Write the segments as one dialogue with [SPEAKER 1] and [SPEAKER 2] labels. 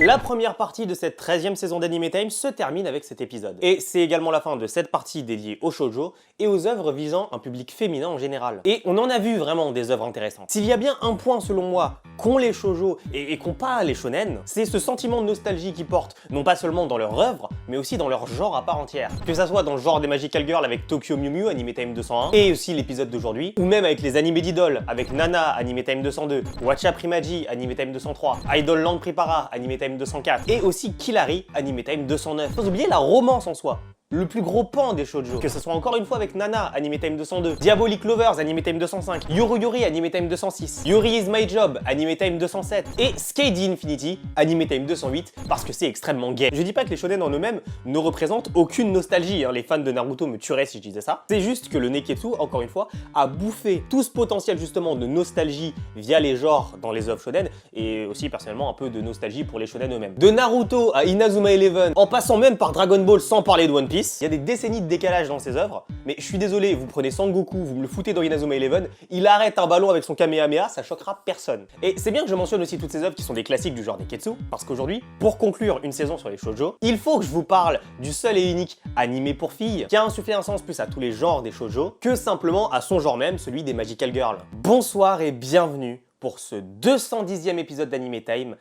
[SPEAKER 1] La première partie de cette 13e saison d'Anime Time se termine avec cet épisode. Et c'est également la fin de cette partie dédiée aux shoujo et aux œuvres visant un public féminin en général. Et on en a vu vraiment des œuvres intéressantes. S'il y a bien un point selon moi qu'ont les shoujo et qu'ont pas les shonen, c'est ce sentiment de nostalgie qu'ils portent, non pas seulement dans leur œuvre, mais aussi dans leur genre à part entière. Que ça soit dans le genre des Magical Girls avec Tokyo Mew Mew, Anime Time 201, et aussi l'épisode d'aujourd'hui, ou même avec les animés d'Idol, avec Nana, Anime Time 202, Watcha Primaji, Anime Time 203, Idol Land Prepara, Anime Time 204, et aussi Killari, Anime Time 209. Sans oublier la romance en soi. Le plus gros pan des shoujo, que ce soit encore une fois avec Nana, Anime Time 202, Diabolic Lovers, Anime Time 205, Yuru Yuri, Anime Time 206, Yuri is my job, Anime Time 207, et Skate the Infinity, Anime Time 208, parce que c'est extrêmement gay. Je dis pas que les shonen en eux-mêmes ne représentent aucune nostalgie, hein. Les fans de Naruto me tueraient si je disais ça. C'est juste que le Neketsu, encore une fois, a bouffé tout ce potentiel justement de nostalgie via les genres dans les œuvres shonen, et aussi personnellement un peu de nostalgie pour les shonen eux-mêmes. De Naruto à Inazuma Eleven, en passant même par Dragon Ball sans parler de One Piece. Il y a des décennies de décalage dans ces œuvres, mais je suis désolé, vous prenez Sangoku, vous me le foutez dans Inazuma Eleven, il arrête un ballon avec son Kamehameha, ça choquera personne. Et c'est bien que je mentionne aussi toutes ces œuvres qui sont des classiques du genre Neketsu, parce qu'aujourd'hui, pour conclure une saison sur les shoujo, il faut que je vous parle du seul et unique animé pour filles, qui a insufflé un sens plus à tous les genres des shoujo, que simplement à son genre même, celui des Magical Girls. Bonsoir et bienvenue pour ce 210e épisode d'Anime Time,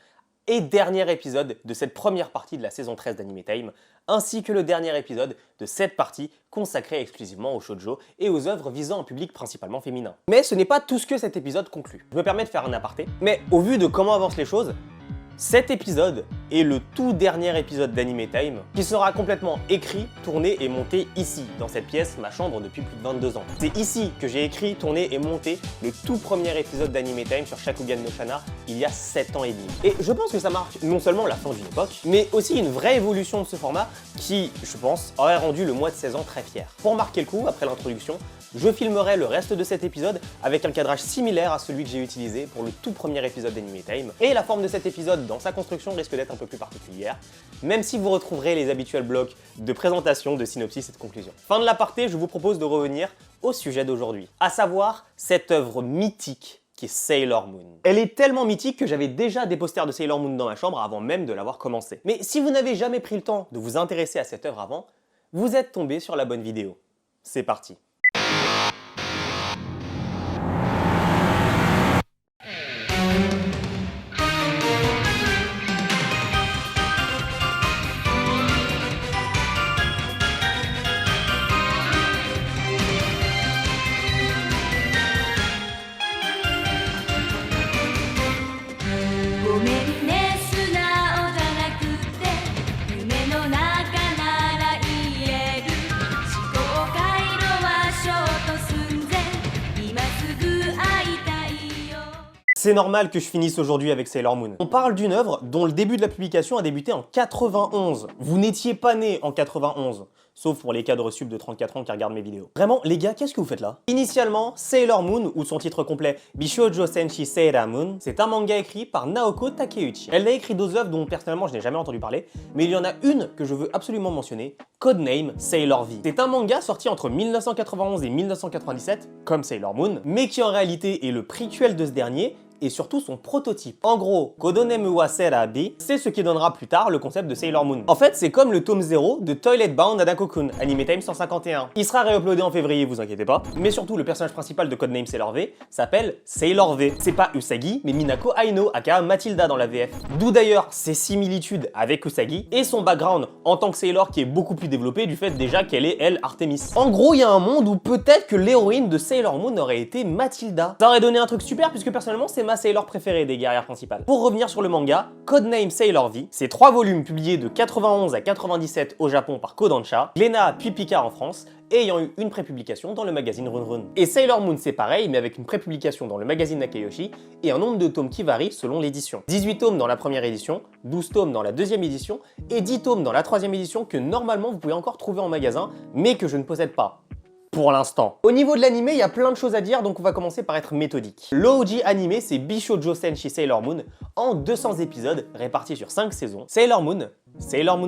[SPEAKER 1] et dernier épisode de cette première partie de la saison 13 d'Anime Time, ainsi que le dernier épisode de cette partie consacrée exclusivement aux shoujo et aux œuvres visant un public principalement féminin. Mais ce n'est pas tout ce que cet épisode conclut. Je me permets de faire un aparté, mais au vu de comment avancent les choses, cet épisode est le tout dernier épisode d'Anime Time qui sera complètement écrit, tourné et monté ici, dans cette pièce, ma chambre depuis plus de 22 ans. C'est ici que j'ai écrit, tourné et monté le tout premier épisode d'Anime Time sur Shakugan no Shana il y a 7 ans et demi. Et je pense que ça marque non seulement la fin d'une époque, mais aussi une vraie évolution de ce format qui, je pense, aurait rendu le mois de 16 ans très fier. Pour marquer le coup, après l'introduction, je filmerai le reste de cet épisode avec un cadrage similaire à celui que j'ai utilisé pour le tout premier épisode d'Anime Time. Et la forme de cet épisode dans sa construction risque d'être un peu plus particulière, même si vous retrouverez les habituels blocs de présentation, de synopsis et de conclusion. Fin de l'aparté, je vous propose de revenir au sujet d'aujourd'hui, à savoir cette œuvre mythique qui est Sailor Moon. Elle est tellement mythique que j'avais déjà des posters de Sailor Moon dans ma chambre avant même de l'avoir commencé. Mais si vous n'avez jamais pris le temps de vous intéresser à cette œuvre avant, vous êtes tombé sur la bonne vidéo. C'est parti. C'est normal que je finisse aujourd'hui avec Sailor Moon. On parle d'une œuvre dont le début de la publication a débuté en 91. Vous n'étiez pas né en 91. Sauf pour les cadres sub de 34 ans qui regardent mes vidéos. Vraiment, les gars, qu'est-ce que vous faites là? Initialement, Sailor Moon, ou son titre complet Bishoujo Senshi Sailor Moon, c'est un manga écrit par Naoko Takeuchi. Elle a écrit 2 œuvres dont personnellement je n'ai jamais entendu parler, mais il y en a une que je veux absolument mentionner, Codename Sailor V. C'est un manga sorti entre 1991 et 1997, comme Sailor Moon, mais qui en réalité est le prequel de ce dernier, et surtout son prototype. En gros, Codename wa Sailor B, c'est ce qui donnera plus tard le concept de Sailor Moon. En fait, c'est comme le tome 0 de Toilet Bound Adako-kun, Anime Time 151. Il sera réuploadé en février, vous inquiétez pas. Mais surtout, le personnage principal de Codename Sailor V s'appelle Sailor V. C'est pas Usagi, mais Minako Aino, aka Mathilda dans la VF. D'où d'ailleurs ses similitudes avec Usagi et son background en tant que Sailor qui est beaucoup plus développé du fait déjà qu'elle est, elle, Artemis. En gros, il y a un monde où peut-être que l'héroïne de Sailor Moon aurait été Mathilda. Ça aurait donné un truc super puisque personnellement, c'est ma Sailor préférée des guerrières principales. Pour revenir sur le manga, Codename Sailor V, c'est 3 volumes publiés de 91 à 97 au Japon par Kodansha, Glénat puis Picard en France, et ayant eu une prépublication dans le magazine Run Run. Et Sailor Moon c'est pareil, mais avec une prépublication dans le magazine Nakayoshi et un nombre de tomes qui varie selon l'édition. 18 tomes dans la première édition, 12 tomes dans la deuxième édition, et 10 tomes dans la troisième édition que normalement vous pouvez encore trouver en magasin, mais que je ne possède pas. Pour l'instant. Au niveau de l'anime, il y a plein de choses à dire, donc on va commencer par être méthodique. L'OG animé, c'est Bishoujo Senshi Sailor Moon, en 200 épisodes répartis sur 5 saisons. Sailor Moon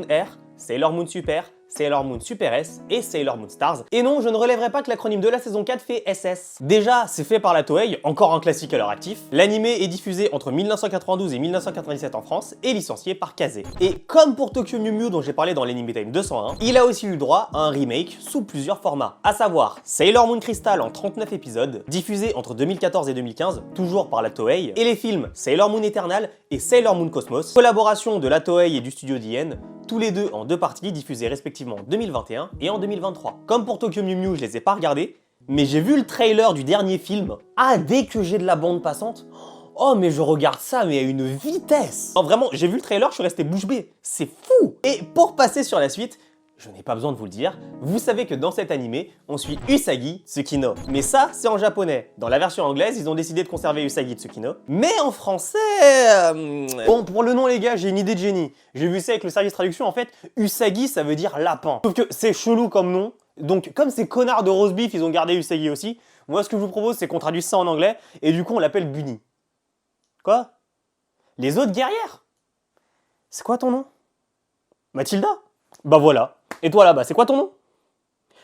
[SPEAKER 1] Air, Sailor Moon Super, Sailor Moon Super S et Sailor Moon Stars. Et non, je ne relèverai pas que l'acronyme de la saison 4 fait SS. Déjà, c'est fait par la Toei, encore un classique à leur actif. L'anime est diffusé entre 1992 et 1997 en France et licencié par Kazé. Et comme pour Tokyo Mew Mew dont j'ai parlé dans l'Anime Time 201, il a aussi eu droit à un remake sous plusieurs formats, à savoir Sailor Moon Crystal en 39 épisodes, diffusé entre 2014 et 2015, toujours par la Toei, et les films Sailor Moon Eternal et Sailor Moon Cosmos, collaboration de la Toei et du studio d'Ien, tous les deux en 2 parties diffusées respectivement en 2021 et en 2023. Comme pour Tokyo Mew Mew, je les ai pas regardés, mais j'ai vu le trailer du dernier film. Ah, dès que j'ai de la bande passante, oh mais je regarde ça mais à une vitesse. Non vraiment, j'ai vu le trailer, je suis resté bouche bée. C'est fou. Et pour passer sur la suite, je n'ai pas besoin de vous le dire, vous savez que dans cet animé, on suit Usagi Tsukino. Mais ça, c'est en japonais. Dans la version anglaise, ils ont décidé de conserver Usagi Tsukino. Mais en français... Bon, pour le nom les gars, j'ai une idée de génie. J'ai vu ça avec le service traduction, en fait, Usagi, ça veut dire lapin. Sauf que c'est chelou comme nom, donc comme ces connards de roast beef, ils ont gardé Usagi aussi, moi ce que je vous propose, c'est qu'on traduise ça en anglais, et du coup on l'appelle Bunny. Quoi? Les autres guerrières? C'est quoi ton nom? Mathilda? Bah voilà. Et toi là-bas, c'est quoi ton nom?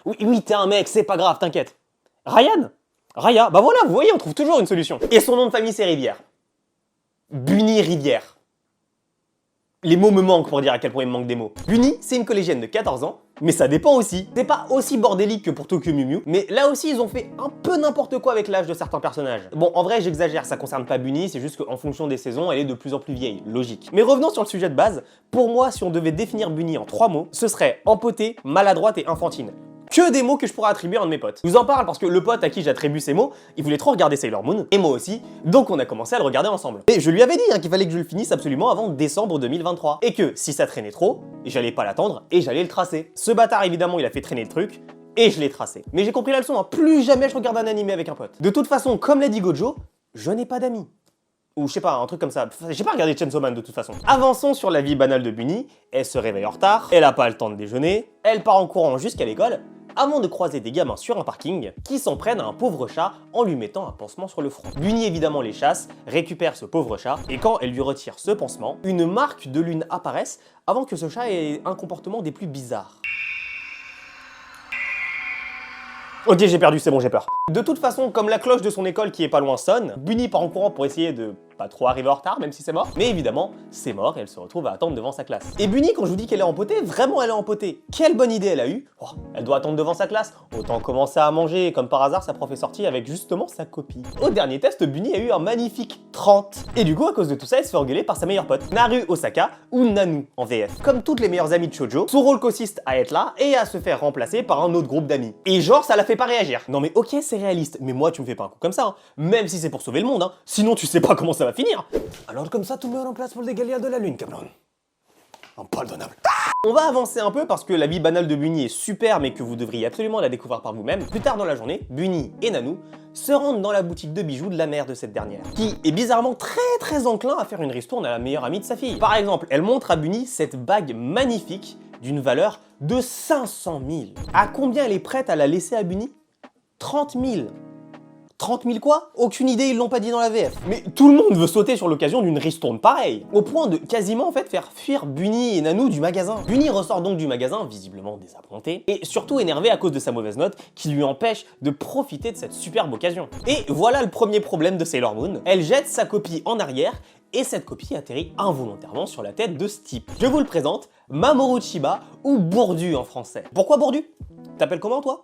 [SPEAKER 1] Oui, t'es un mec, c'est pas grave, t'inquiète. Ryan? Raya? Bah voilà, vous voyez, on trouve toujours une solution. Et son nom de famille, c'est Rivière. Bunny Rivière. Les mots me manquent pour dire à quel point il me manque des mots. Bunny, c'est une collégienne de 14 ans, mais ça dépend aussi. C'est pas aussi bordélique que pour Tokyo Mew Mew, mais là aussi ils ont fait un peu n'importe quoi avec l'âge de certains personnages. Bon, en vrai j'exagère, ça concerne pas Bunny, c'est juste qu'en fonction des saisons, elle est de plus en plus vieille, logique. Mais revenons sur le sujet de base, pour moi si on devait définir Bunny en 3 mots, ce serait empotée, maladroite et infantile. Que des mots que je pourrais attribuer à un de mes potes. Je vous en parle parce que le pote à qui j'attribue ces mots, il voulait trop regarder Sailor Moon, et moi aussi, donc on a commencé à le regarder ensemble. Et je lui avais dit qu'il fallait que je le finisse absolument avant décembre 2023, et que si ça traînait trop, j'allais pas l'attendre et j'allais le tracer. Ce bâtard évidemment il a fait traîner le truc, et je l'ai tracé. Mais j'ai compris la leçon, hein. Plus jamais je regarde un animé avec un pote. De toute façon, comme l'a dit Gojo, je n'ai pas d'amis. Ou je sais pas, un truc comme ça. J'ai pas regardé Chainsaw Man de toute façon. Avançons sur la vie banale de Bunny. Elle se réveille en retard, elle a pas le temps de déjeuner, elle part en courant jusqu'à l'école, avant de croiser des gamins sur un parking qui s'en prennent à un pauvre chat en lui mettant un pansement sur le front. Bunny évidemment les chasse, récupère ce pauvre chat, et quand elle lui retire ce pansement, une marque de lune apparaît avant que ce chat ait un comportement des plus bizarres. Ok, j'ai perdu, c'est bon, j'ai peur. De toute façon, comme la cloche de son école qui est pas loin sonne, Bunny part en courant pour essayer de pas trop arriver en retard, même si c'est mort. Mais évidemment, c'est mort et elle se retrouve à attendre devant sa classe. Et Bunny, quand je vous dis qu'elle est empotée, vraiment elle est empotée. Quelle bonne idée elle a eue. Oh, elle doit attendre devant sa classe. Autant commencer à manger. Comme par hasard, sa prof est sortie avec justement sa copie. Au dernier test, Bunny a eu un magnifique 30. Et du coup, à cause de tout ça, elle se fait engueuler par sa meilleure pote, Naru Osaka, ou Nanu en VF. Comme toutes les meilleures amies de Shoujo, son rôle consiste à être là et à se faire remplacer par un autre groupe d'amis. Et genre, ça la fait pas réagir. Non mais ok, c'est réaliste, mais moi tu me fais pas un coup comme ça, hein. Même si c'est pour sauver le monde, hein. Sinon tu sais pas comment ça va finir. Alors comme ça, tout me remplace pour le dégâts de la lune, cabron. Impardonnable. On va avancer un peu parce que la vie banale de Bunny est super mais que vous devriez absolument la découvrir par vous-même. Plus tard dans la journée, Bunny et Nanu se rendent dans la boutique de bijoux de la mère de cette dernière, qui est bizarrement très enclin à faire une ristourne à la meilleure amie de sa fille. Par exemple, elle montre à Bunny cette bague magnifique d'une valeur de 500 000. À combien elle est prête à la laisser à Bunny? 30 000. 30 000 quoi? Aucune idée, ils l'ont pas dit dans la VF. Mais tout le monde veut sauter sur l'occasion d'une ristourne pareille, au point de quasiment en fait faire fuir Bunny et Nanu du magasin. Bunny ressort donc du magasin, visiblement désappointé, et surtout énervé à cause de sa mauvaise note qui lui empêche de profiter de cette superbe occasion. Et voilà le premier problème de Sailor Moon, elle jette sa copie en arrière, et cette copie atterrit involontairement sur la tête de ce type. Je vous le présente, Mamoru Chiba, ou Bourdu en français. Pourquoi Bourdu? T'appelles comment toi?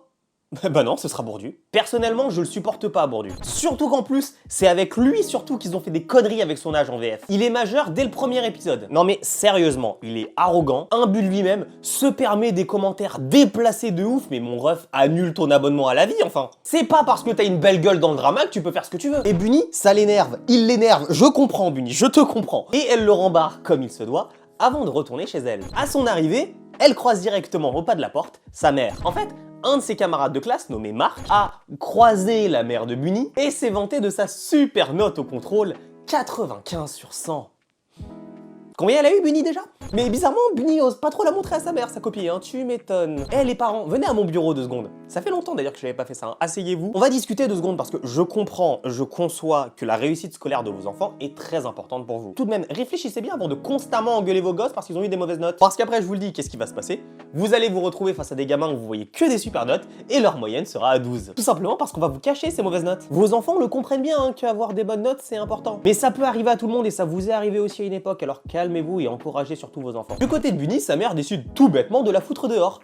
[SPEAKER 1] Bah non, ce sera Bourdu. Personnellement, je le supporte pas, Bourdu. Surtout qu'en plus, c'est avec lui surtout qu'ils ont fait des conneries avec son âge en VF. Il est majeur dès le premier épisode. Non mais sérieusement, il est arrogant, imbu de lui-même, se permet des commentaires déplacés de ouf, mais mon ref, annule ton abonnement à la vie, enfin. C'est pas parce que t'as une belle gueule dans le drama que tu peux faire ce que tu veux. Et Bunny, ça l'énerve. Il l'énerve. Je comprends, Bunny, je te comprends. Et elle le rembarre comme il se doit, avant de retourner chez elle. À son arrivée, elle croise directement au pas de la porte sa mère. En fait, un de ses camarades de classe, nommé Marc, a croisé la mère de Bunny et s'est vanté de sa super note au contrôle, 95 sur 100. Combien elle a eu Bunny déjà? Mais bizarrement, Bunny ose pas trop la montrer à sa mère, sa copie, hein, tu m'étonnes. Eh les parents, venez à mon bureau 2 secondes. Ça fait longtemps d'ailleurs que je n'avais pas fait ça, hein. Asseyez-vous. On va discuter 2 secondes parce que je comprends, je conçois que la réussite scolaire de vos enfants est très importante pour vous. Tout de même, réfléchissez bien avant de constamment engueuler vos gosses parce qu'ils ont eu des mauvaises notes. Parce qu'après, je vous le dis, qu'est-ce qui va se passer? Vous allez vous retrouver face à des gamins où vous voyez que des super notes et leur moyenne sera à 12. Tout simplement parce qu'on va vous cacher ces mauvaises notes. Vos enfants le comprennent bien hein, qu'avoir des bonnes notes c'est important. Mais ça peut arriver à tout le monde et ça vous est arrivé aussi à une époque, alors calmez-vous et encouragez surtout vos enfants. Du côté de Bunny, sa mère décide tout bêtement de la foutre dehors.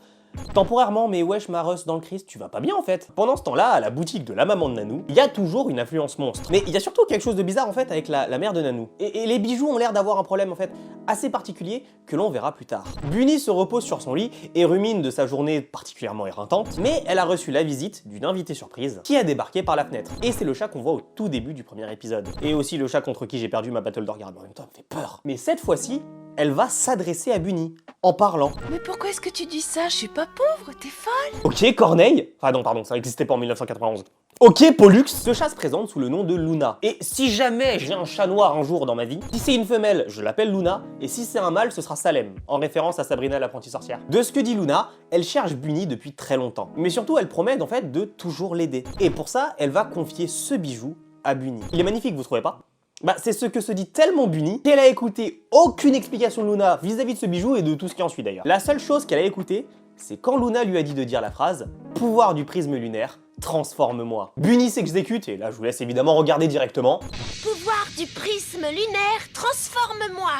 [SPEAKER 1] Temporairement, mais wesh Maros dans le Christ, tu vas pas bien en fait. Pendant ce temps-là, à la boutique de la maman de Nanou, il y a toujours une influence monstre. Mais il y a surtout quelque chose de bizarre en fait avec la mère de Nanou. Et les bijoux ont l'air d'avoir un problème en fait assez particulier que l'on verra plus tard. Bunny se repose sur son lit et rumine de sa journée particulièrement éreintante, mais elle a reçu la visite d'une invitée surprise qui a débarqué par la fenêtre. Et c'est le chat qu'on voit au tout début du premier épisode. Et aussi le chat contre qui j'ai perdu ma battle de regard, en même temps, elle me fait peur. Mais cette fois-ci, elle va s'adresser à Bunny en parlant.
[SPEAKER 2] Mais pourquoi est-ce que tu dis ça? Je suis pas pauvre, t'es folle?
[SPEAKER 1] Ok, Corneille. Ah non, pardon, ça n'existait pas en 1991. Ok, Pollux. Ce chat se présente sous le nom de Luna. Et si jamais j'ai un chat noir un jour dans ma vie, si c'est une femelle, je l'appelle Luna, et si c'est un mâle, ce sera Salem, en référence à Sabrina l'apprentie sorcière. De ce que dit Luna, elle cherche Bunny depuis très longtemps. Mais surtout, elle promet en fait de toujours l'aider. Et pour ça, elle va confier ce bijou à Bunny. Il est magnifique, vous trouvez pas? Bah, c'est ce que se dit tellement Bunny qu'elle a écouté aucune explication de Luna vis-à-vis de ce bijou et de tout ce qui en suit d'ailleurs. La seule chose qu'elle a écoutée, c'est quand Luna lui a dit de dire la phrase « Pouvoir du prisme lunaire, transforme-moi ». Bunny s'exécute, et là je vous laisse évidemment regarder directement.
[SPEAKER 2] Pouvoir du prisme lunaire, transforme-moi.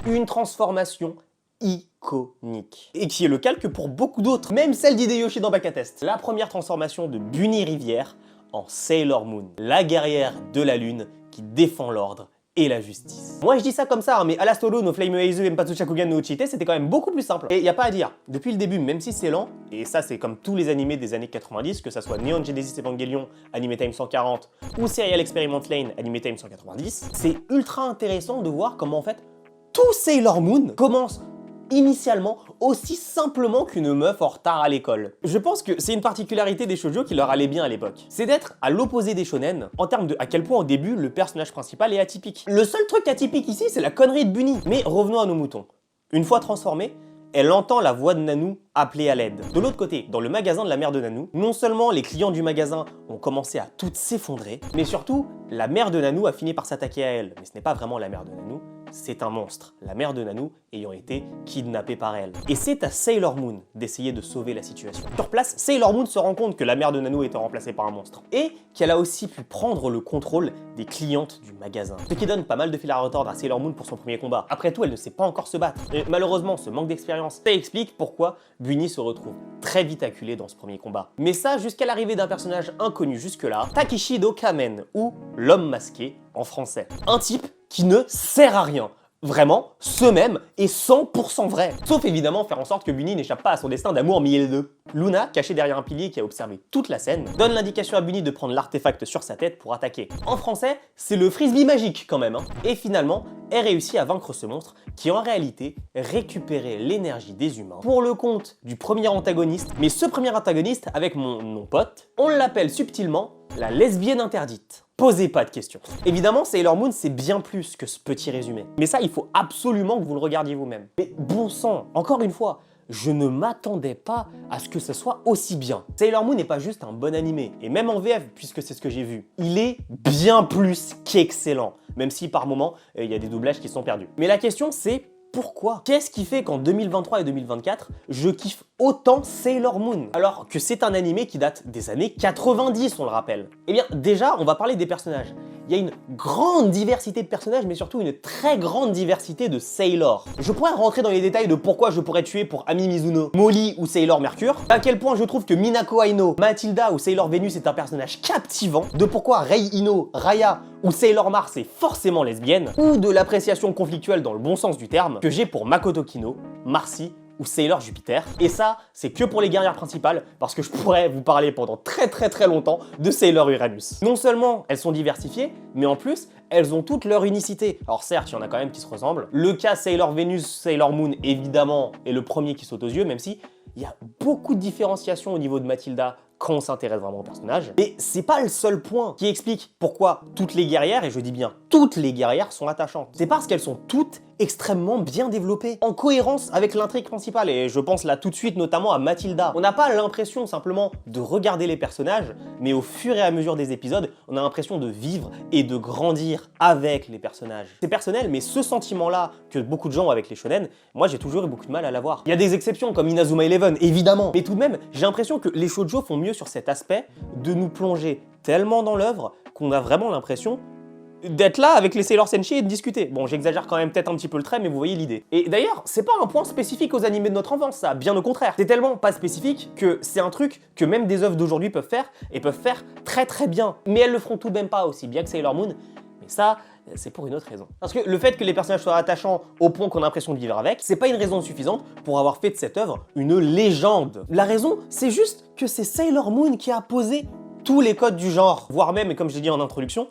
[SPEAKER 1] Une transformation iconique. Et qui est le calque pour beaucoup d'autres, même celle d'Hideyoshi dans Back à Test. La première transformation de Bunny Rivière en Sailor Moon, la guerrière de la lune qui défend l'ordre et la justice. Moi je dis ça comme ça, hein, mais Alastolo no Flame Heizu Empatsu Shakugan no Uchite, c'était quand même beaucoup plus simple. Et y a pas à dire, depuis le début, même si c'est lent, et ça c'est comme tous les animés des années 90, que ça soit Neon Genesis Evangelion, Anime Time 140, ou Serial Experiment Lane, Anime Time 190, c'est ultra intéressant de voir comment en fait tout Sailor Moon commence initialement aussi simplement qu'une meuf en retard à l'école. Je pense que c'est une particularité des shoujo qui leur allait bien à l'époque. C'est d'être à l'opposé des shonen en termes de à quel point au début le personnage principal est atypique. Le seul truc atypique ici c'est la connerie de Bunny. Mais revenons à nos moutons. Une fois transformée, elle entend la voix de Nanou appeler à l'aide. De l'autre côté, dans le magasin de la mère de Nanou, non seulement les clients du magasin ont commencé à toutes s'effondrer, mais surtout, la mère de Nanou a fini par s'attaquer à elle. Mais ce n'est pas vraiment la mère de Nanou, c'est un monstre, la mère de Nanou ayant été kidnappée par elle. Et c'est à Sailor Moon d'essayer de sauver la situation. Sur place, Sailor Moon se rend compte que la mère de Nanou était remplacée par un monstre, et qu'elle a aussi pu prendre le contrôle des clientes du magasin. Ce qui donne pas mal de fil à retordre à Sailor Moon pour son premier combat. Après tout, elle ne sait pas encore se battre. Et malheureusement, ce manque d'expérience, ça explique pourquoi Bunny se retrouve très vite acculée dans ce premier combat. Mais ça, jusqu'à l'arrivée d'un personnage inconnu jusque-là, Takeshido Kamen, ou l'homme masqué en français. Un type qui ne sert à rien. Vraiment, ce même est 100% vrai. Sauf évidemment faire en sorte que Bunny n'échappe pas à son destin d'amour mielleux. Luna, cachée derrière un pilier qui a observé toute la scène, donne l'indication à Bunny de prendre l'artefact sur sa tête pour attaquer. En français, c'est le frisbee magique quand même, hein. Et finalement, elle réussit à vaincre ce monstre qui en réalité récupérait l'énergie des humains pour le compte du premier antagoniste. Mais ce premier antagoniste, avec mon non-pote, on l'appelle subtilement la lesbienne interdite. Posez pas de questions. Évidemment, Sailor Moon, c'est bien plus que ce petit résumé. Mais ça, il faut absolument que vous le regardiez vous-même. Mais bon sang, encore une fois, je ne m'attendais pas à ce que ce soit aussi bien. Sailor Moon n'est pas juste un bon animé, et même en VF, puisque c'est ce que j'ai vu. Il est bien plus qu'excellent, même si par moments, il y a des doublages qui sont perdus. Mais la question, c'est pourquoi? Qu'est-ce qui fait qu'en 2023 et 2024, je kiffe autant Sailor Moon, alors que c'est un animé qui date des années 90, on le rappelle? Eh bien, déjà, on va parler des personnages. il y a une grande diversité de personnages, mais surtout une très grande diversité de Sailor. Je pourrais rentrer dans les détails de pourquoi je pourrais tuer pour Ami Mizuno, Molly ou Sailor Mercure, à quel point je trouve que Minako Aino, Mathilda ou Sailor Venus est un personnage captivant, de pourquoi Rei Ino, Raya ou Sailor Mars est forcément lesbienne, ou de l'appréciation conflictuelle dans le bon sens du terme que j'ai pour Makoto Kino, Marcy ou Sailor Jupiter. Et ça, c'est que pour les guerrières principales, parce que je pourrais vous parler pendant très longtemps de Sailor Uranus. Non seulement elles sont diversifiées, mais en plus, elles ont toutes leur unicité. Alors certes, il y en a quand même qui se ressemblent. Le cas Sailor Venus, Sailor Moon, évidemment, est le premier qui saute aux yeux, même si il y a beaucoup de différenciation au niveau de Mathilda quand on s'intéresse vraiment au personnage. Et c'est pas le seul point qui explique pourquoi toutes les guerrières, et je dis bien toutes les guerrières, sont attachantes. C'est parce qu'elles sont toutes extrêmement bien développées, en cohérence avec l'intrigue principale, et je pense là tout de suite notamment à Mathilda. On n'a pas l'impression simplement de regarder les personnages, mais au fur et à mesure des épisodes, on a l'impression de vivre et de grandir avec les personnages. C'est personnel, mais ce sentiment-là que beaucoup de gens ont avec les shonen, moi j'ai toujours eu beaucoup de mal à l'avoir. Il y a des exceptions comme Inazuma Eleven, évidemment, mais tout de même, j'ai l'impression que les shoujo font mieux sur cet aspect de nous plonger tellement dans l'œuvre qu'on a vraiment l'impression d'être là avec les Sailor Senshi et de discuter. Bon, j'exagère quand même peut-être un petit peu le trait, mais vous voyez l'idée. Et d'ailleurs, c'est pas un point spécifique aux animés de notre enfance, ça, bien au contraire. C'est tellement pas spécifique que c'est un truc que même des œuvres d'aujourd'hui peuvent faire, et peuvent faire très bien. Mais elles le feront tout de même pas aussi bien que Sailor Moon, mais ça, c'est pour une autre raison. Parce que le fait que les personnages soient attachants au point qu'on a l'impression de vivre avec, c'est pas une raison suffisante pour avoir fait de cette œuvre une légende. La raison, c'est juste que c'est Sailor Moon qui a posé tous les codes du genre, voire même, et comme je l'ai dit en introduction,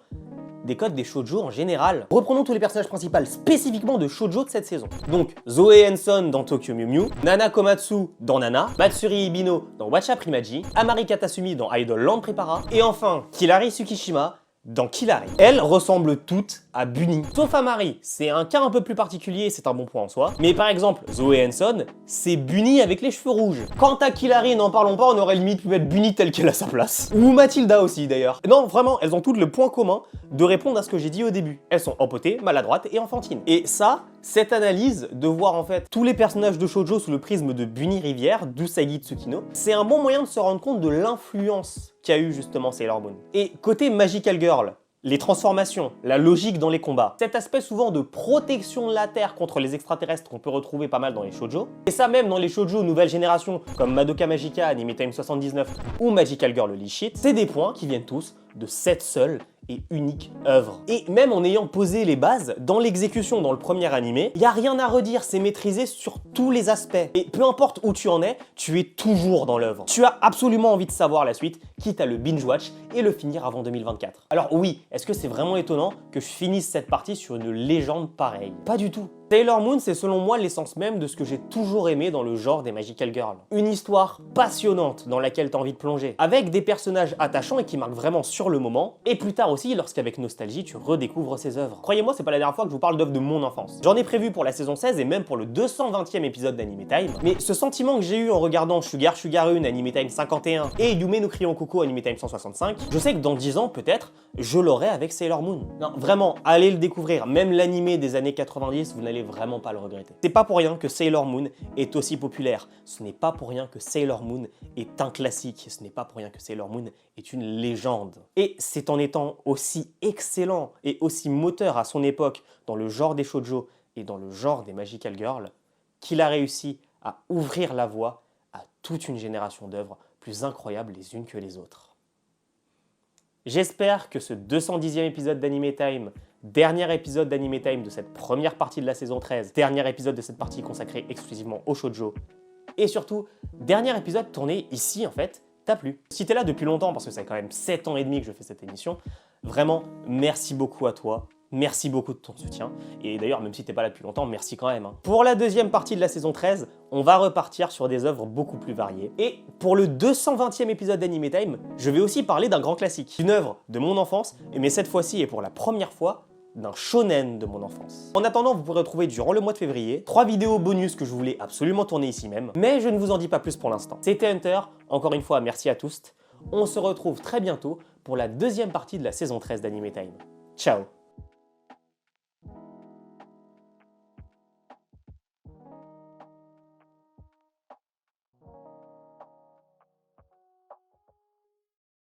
[SPEAKER 1] des codes des shoujo en général. Reprenons tous les personnages principaux spécifiquement de shoujo de cette saison. Donc Zoe Henson dans Tokyo Mew Mew, Nana Komatsu dans Nana, Matsuri Ibino dans Watcha Primaji, Amari Katasumi dans Idol Land Prepara, et enfin Kilari Tsukishima dans Kilari. Elles ressemblent toutes à Bunny. Sauf Amari, c'est un cas un peu plus particulier, c'est un bon point en soi. Mais par exemple, Zoe Henson, c'est Bunny avec les cheveux rouges. Quant à Kilari, n'en parlons pas, on aurait limite pu mettre Bunny telle qu'elle a sa place. Ou Mathilda aussi d'ailleurs. Non, vraiment, elles ont toutes le point commun de répondre à ce que j'ai dit au début. Elles sont empotées, maladroites et enfantines. Et ça, cette analyse de voir en fait tous les personnages de shoujo sous le prisme de Bunny Rivière, d'Usagi Tsukino, c'est un bon moyen de se rendre compte de l'influence qu'a eu justement Sailor Moon. Et côté Magical Girl, les transformations, la logique dans les combats, cet aspect souvent de protection de la Terre contre les extraterrestres qu'on peut retrouver pas mal dans les shoujo, et ça même dans les shoujo nouvelle génération comme Madoka Magica, Anime Time 79 ou Magical Girl Holy Shit, c'est des points qui viennent tous de cette seule et unique œuvre. Et même en ayant posé les bases, dans l'exécution dans le premier animé, il n'y a rien à redire, c'est maîtrisé sur tous les aspects. Et peu importe où tu en es, tu es toujours dans l'œuvre. Tu as absolument envie de savoir la suite, quitte à le binge-watch et le finir avant 2024. Alors oui, est-ce que c'est vraiment étonnant que je finisse cette partie sur une légende pareille? Pas du tout. Sailor Moon, c'est selon moi l'essence même de ce que j'ai toujours aimé dans le genre des Magical Girls. Une histoire passionnante dans laquelle t'as envie de plonger, avec des personnages attachants et qui marquent vraiment sur le moment, et plus tard aussi lorsqu'avec nostalgie tu redécouvres ses œuvres. Croyez-moi, c'est pas la dernière fois que je vous parle d'œuvres de mon enfance. J'en ai prévu pour la saison 16 et même pour le 220e épisode d'Anime Time, mais ce sentiment que j'ai eu en regardant Sugar Rune, Anime Time 51 et Yume no Crayon Coucou, Anime Time 165, je sais que dans 10 ans peut-être, je l'aurai avec Sailor Moon. Non, vraiment, allez le découvrir, même l'animé des années 90, vous n'allez vraiment pas le regretter. C'est pas pour rien que Sailor Moon est aussi populaire, ce n'est pas pour rien que Sailor Moon est un classique, ce n'est pas pour rien que Sailor Moon est une légende. Et c'est en étant aussi excellent et aussi moteur à son époque dans le genre des shoujo et dans le genre des Magical Girls qu'il a réussi à ouvrir la voie à toute une génération d'œuvres plus incroyables les unes que les autres. J'espère que ce 210e épisode d'Anime Time, dernier épisode d'Anime Time de cette première partie de la saison 13, dernier épisode de cette partie consacrée exclusivement au shoujo, et surtout, dernier épisode tourné ici en fait, t'a plu. Si t'es là depuis longtemps, parce que ça fait quand même 7 ans et demi que je fais cette émission, vraiment, merci beaucoup à toi. Merci beaucoup de ton soutien. Et d'ailleurs, même si t'es pas là depuis longtemps, merci quand même. Pour la deuxième partie de la saison 13, on va repartir sur des œuvres beaucoup plus variées. Et pour le 220e épisode d'Anime Time, je vais aussi parler d'un grand classique. Une œuvre de mon enfance, mais cette fois-ci et pour la première fois, d'un shonen de mon enfance. En attendant, vous pourrez retrouver durant le mois de février 3 vidéos bonus que je voulais absolument tourner ici même, mais je ne vous en dis pas plus pour l'instant. C'était Hunter, encore une fois merci à tous. On se retrouve très bientôt pour la deuxième partie de la saison 13 d'Anime Time. Ciao!